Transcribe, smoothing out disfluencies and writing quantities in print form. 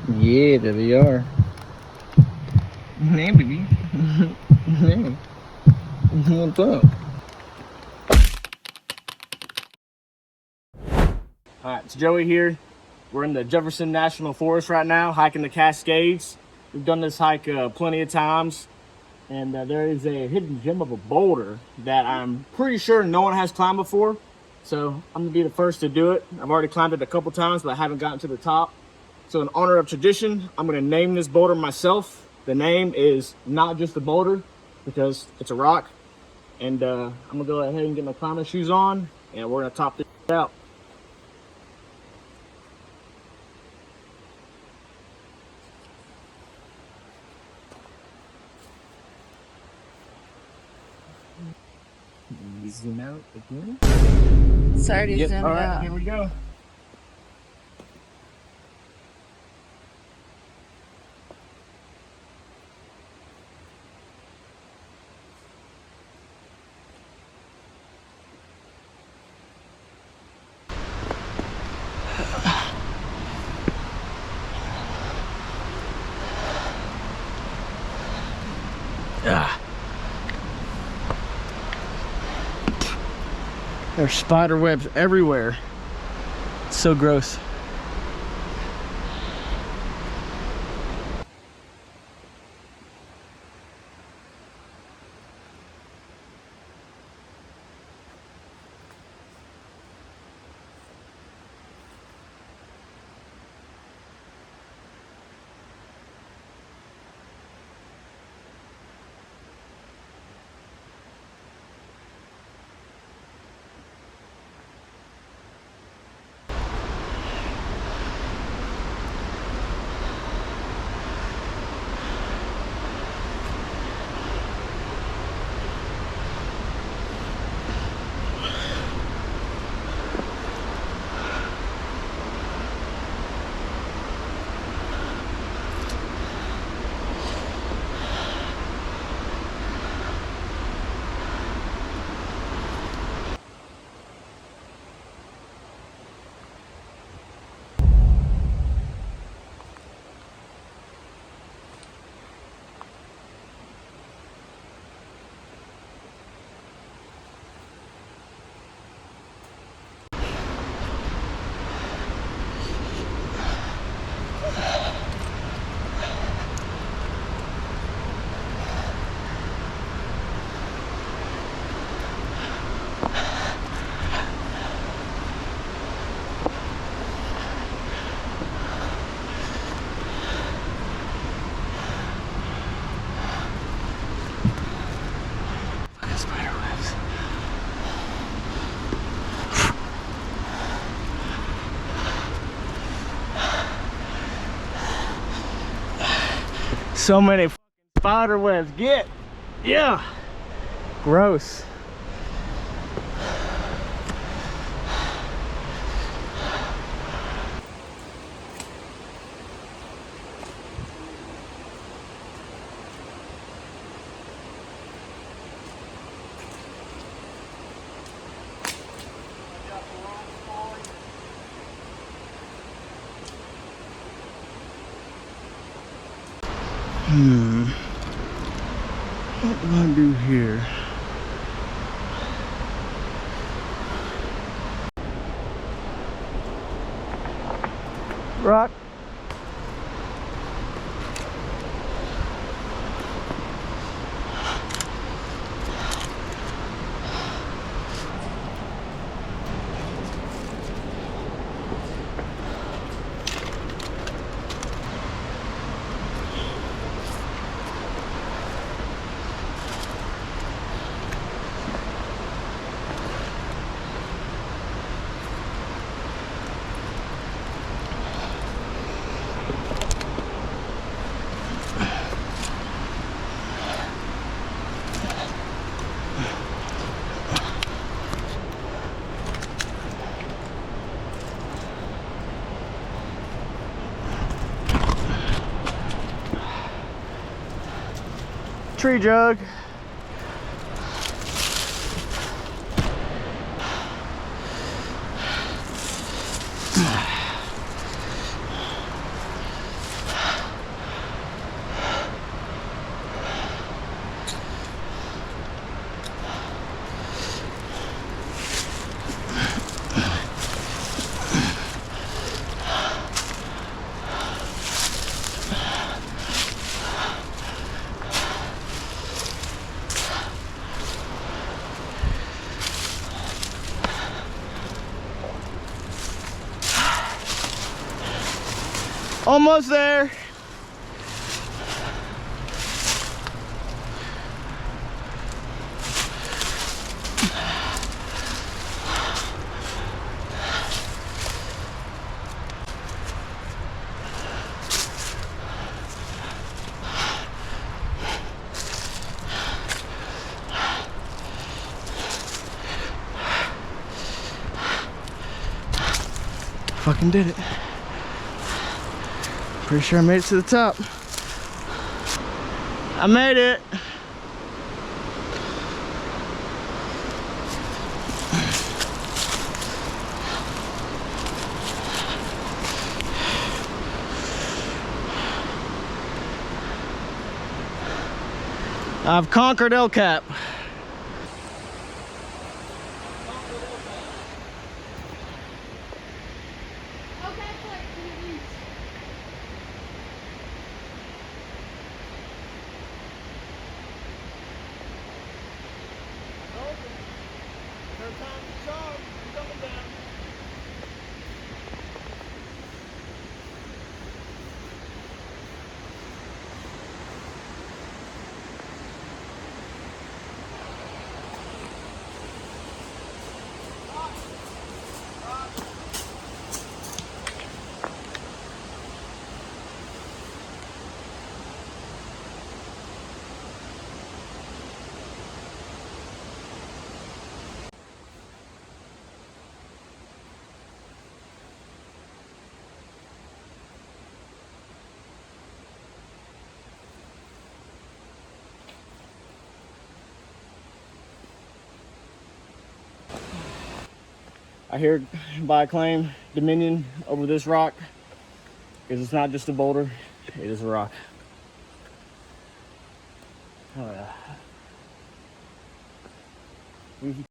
Yeah, there we are. Hey, baby. Hey. What's up? Alright, it's Joey here. We're in the Jefferson National Forest right now, hiking the Cascades. We've done this hike plenty of times, and there is a hidden gem of a boulder that I'm pretty sure no one has climbed before. So I'm gonna be the first to do it. I've already climbed it a couple times, but I haven't gotten to the top. So in honor of tradition, I'm gonna name this boulder myself. The name is not just a boulder because it's a rock. And I'm gonna go ahead and get my climbing shoes on, and we're gonna top this out. Zoom out again. Sorry to zoom All right, out. here we go. There's spider webs everywhere. It's so gross. So many spider webs. Yeah. Gross. What do I do here? Rock. Tree jug. Almost there. Fucking did it. Pretty sure I made it to the top. I made it. I've conquered El Cap. I hereby claim dominion over this rock, because it's not just a boulder, it is a rock. Oh yeah. We